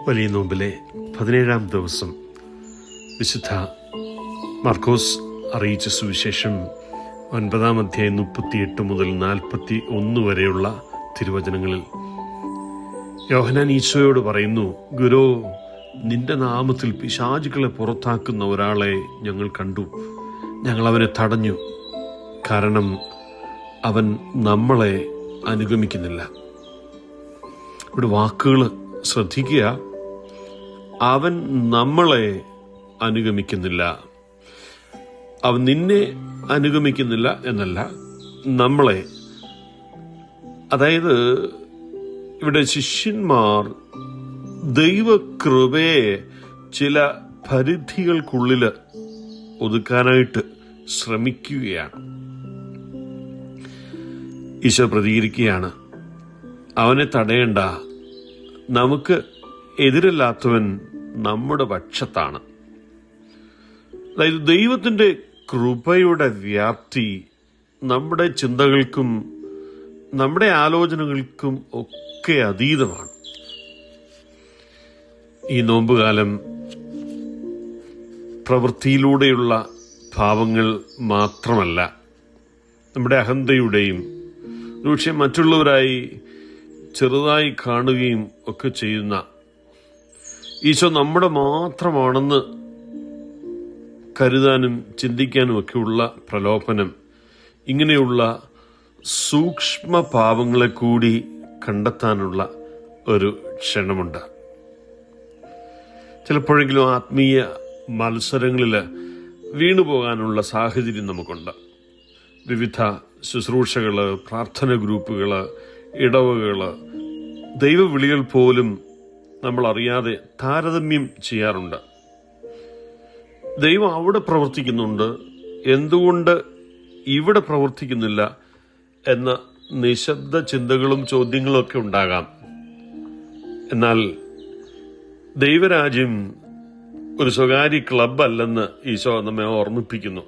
വലിയ നോമ്പിലെ 17-ാം ദിവസം വിശുദ്ധ മർക്കോസ് അറിയിച്ച സുവിശേഷം 9-ാം അധ്യായം 38 മുതൽ 41 വരെയുള്ള തിരുവചനങ്ങളിൽ യോഹന്നാൻ ഈശോയോട് പറയുന്നു, ഗുരോ, നിന്റെ നാമത്തിൽ പിശാചുക്കളെ പുറത്താക്കുന്ന ഒരാളെ ഞങ്ങൾ കണ്ടു. ഞങ്ങൾ അവനെ തടഞ്ഞു, കാരണം അവൻ നമ്മളെ അനുഗമിക്കുന്നില്ല. ഇവിടെ വാക്കുകൾ ശ്രദ്ധിക്കുക. അവൻ നമ്മളെ അനുഗമിക്കുന്നില്ല. അവൻ നിന്നെ അനുഗമിക്കുന്നില്ല എന്നല്ല, നമ്മളെ. അതായത് ഇവിടെ ശിഷ്യന്മാർ ദൈവകൃപയെ ചില പരിധികൾക്കുള്ളിൽ ഒതുക്കാനായിട്ട് ശ്രമിക്കുകയാണ്. ഈശോ പ്രതികരിക്കുകയാണ്, അവനെ തടയേണ്ട, നമുക്ക് എതിരല്ലാത്തവൻ നമ്മുടെ പക്ഷത്താണ്. അതായത് ദൈവത്തിൻ്റെ കൃപയുടെ വ്യാപ്തി നമ്മുടെ ചിന്തകൾക്കും നമ്മുടെ ആലോചനകൾക്കും ഒക്കെ അതീതമാണ്. ഈ നോമ്പുകാലം പ്രവൃത്തിയിലൂടെയുള്ള ഭാവങ്ങൾ മാത്രമല്ല, നമ്മുടെ അഹന്തയുടെയും ഒരുപക്ഷെ മറ്റുള്ളവരായി ചെറുതായി കാണുകയും ഒക്കെ ചെയ്യുന്ന ഈശോ നമ്മുടെ മാത്രമാണെന്ന് കരുതാനും ചിന്തിക്കാനും ഒക്കെയുള്ള പ്രലോഭനം, ഇങ്ങനെയുള്ള സൂക്ഷ്മ പാപങ്ങളെ കൂടി കണ്ടെത്താനുള്ള ഒരു ക്ഷണമുണ്ട്. ചിലപ്പോഴെങ്കിലും ആത്മീയ മത്സരങ്ങളിൽ വീണുപോകാനുള്ള സാഹചര്യം നമുക്കുണ്ട്. വിവിധ ശുശ്രൂഷകൾ, പ്രാർത്ഥന ഗ്രൂപ്പുകൾ, ഇടവകൾ, ദൈവവിളികൾ പോലും നമ്മൾ അറിയാതെ താരതമ്യം ചെയ്യാറുണ്ട്. ദൈവം അവിടെ പ്രവർത്തിക്കുന്നുണ്ട്, എന്തുകൊണ്ട് ഇവിടെ പ്രവർത്തിക്കുന്നില്ല എന്ന നിശബ്ദ ചിന്തകളും ചോദ്യങ്ങളും ഒക്കെ ഉണ്ടാകാം. എന്നാൽ ദൈവരാജ്യം ഒരു സ്വകാര്യ ക്ലബ് അല്ലെന്ന് ഈശോ നമ്മെ ഓർമ്മിപ്പിക്കുന്നു.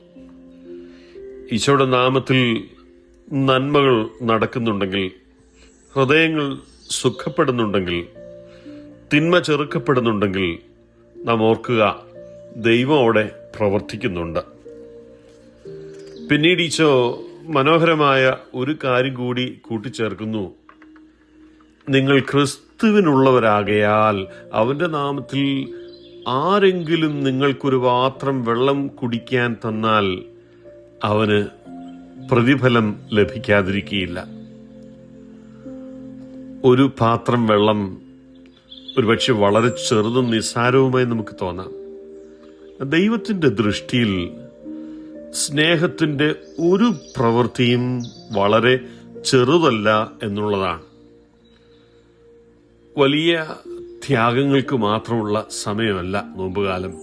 ഈശോയുടെ നാമത്തിൽ നന്മകൾ നടക്കുന്നുണ്ടെങ്കിൽ, ഹൃദയങ്ങൾ സുഖപ്പെടുന്നുണ്ടെങ്കിൽ, തിന്മ ചെറുക്കപ്പെടുന്നുണ്ടെങ്കിൽ നാം ഓർക്കുക, ദൈവം അവിടെ പ്രവർത്തിക്കുന്നുണ്ട്. പിന്നീട് ഈശോ മനോഹരമായ ഒരു കാര്യം കൂടി കൂട്ടിച്ചേർക്കുന്നു, നിങ്ങൾ ക്രിസ്തുവിനുള്ളവരാകയാൽ അവന്റെ നാമത്തിൽ ആരെങ്കിലും നിങ്ങൾക്കൊരു പാത്രം വെള്ളം കുടിക്കാൻ തന്നാൽ അവന് പ്രതിഫലം ലഭിക്കാതിരിക്കുകയില്ല. ഒരു പാത്രം വെള്ളം ഒരുപക്ഷെ വളരെ ചെറുതും നിസ്സാരവുമായി നമുക്ക് തോന്നാം. ദൈവത്തിൻ്റെ ദൃഷ്ടിയിൽ സ്നേഹത്തിൻ്റെ ഒരു പ്രവൃത്തിയും വളരെ ചെറുതല്ല എന്നുള്ളതാണ്. വലിയ ത്യാഗങ്ങൾക്ക് മാത്രമുള്ള സമയമല്ല നോമ്പുകാലം,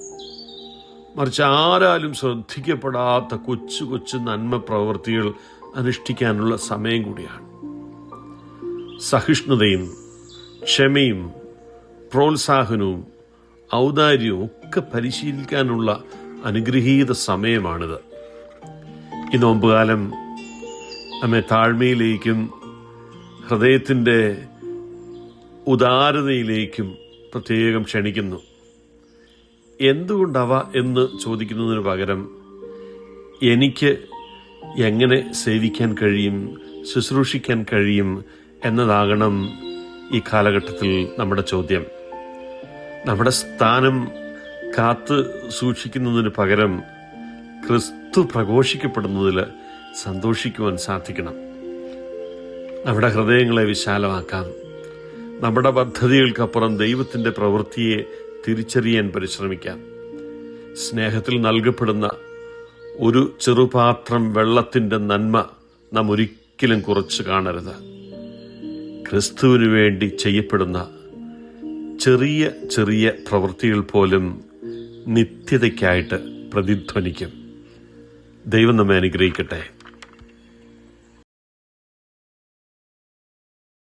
മറിച്ച് ആരാലും ശ്രദ്ധിക്കപ്പെടാത്ത കൊച്ചു കൊച്ചു നന്മ പ്രവൃത്തികൾ അനുഷ്ഠിക്കാനുള്ള സമയം കൂടിയാണ്. സഹിഷ്ണുതയും ക്ഷമയും പ്രോത്സാഹനവും ഔദാര്യവും ഒക്കെ പരിശീലിക്കാനുള്ള അനുഗ്രഹീത സമയമാണിത്. ഈ നോമ്പുകാലം നമ്മെ താഴ്മയിലേക്കും ഹൃദയത്തിൻ്റെ ഉദാരതയിലേക്കും പ്രത്യേകം ക്ഷണിക്കുന്നു. എന്തുകൊണ്ടവ എന്ന് ചോദിക്കുന്നതിന് പകരം എനിക്ക് എങ്ങനെ സേവിക്കാൻ കഴിയും, ശുശ്രൂഷിക്കാൻ കഴിയും എന്നതാകണം ഈ കാലഘട്ടത്തിൽ നമ്മുടെ ചോദ്യം. നമ്മുടെ സ്ഥാനം കാത്ത് സൂക്ഷിക്കുന്നതിന് പകരം ക്രിസ്തു പ്രഘോഷിക്കപ്പെടുന്നതിൽ സന്തോഷിക്കുവാൻ സാധിക്കണം. നമ്മുടെ ഹൃദയങ്ങളെ വിശാലമാക്കാം. നമ്മുടെ പദ്ധതികൾക്കപ്പുറം ദൈവത്തിൻ്റെ പ്രവൃത്തിയെ തിരിച്ചറിയാൻ പരിശ്രമിക്കാം. സ്നേഹത്തിൽ നൽകപ്പെടുന്ന ഒരു ചെറുപാത്രം വെള്ളത്തിൻ്റെ നന്മ നാം ഒരിക്കലും കുറച്ച് കാണരുത്. ക്രിസ്തുവിനു വേണ്ടി ചെയ്യപ്പെടുന്ന ചെറിയ ചെറിയ പ്രവൃത്തികൾ പോലും നിത്യതയ്ക്കായിട്ട് പ്രതിധ്വനിക്കും. ദൈവം നമ്മെ അനുഗ്രഹിക്കട്ടെ.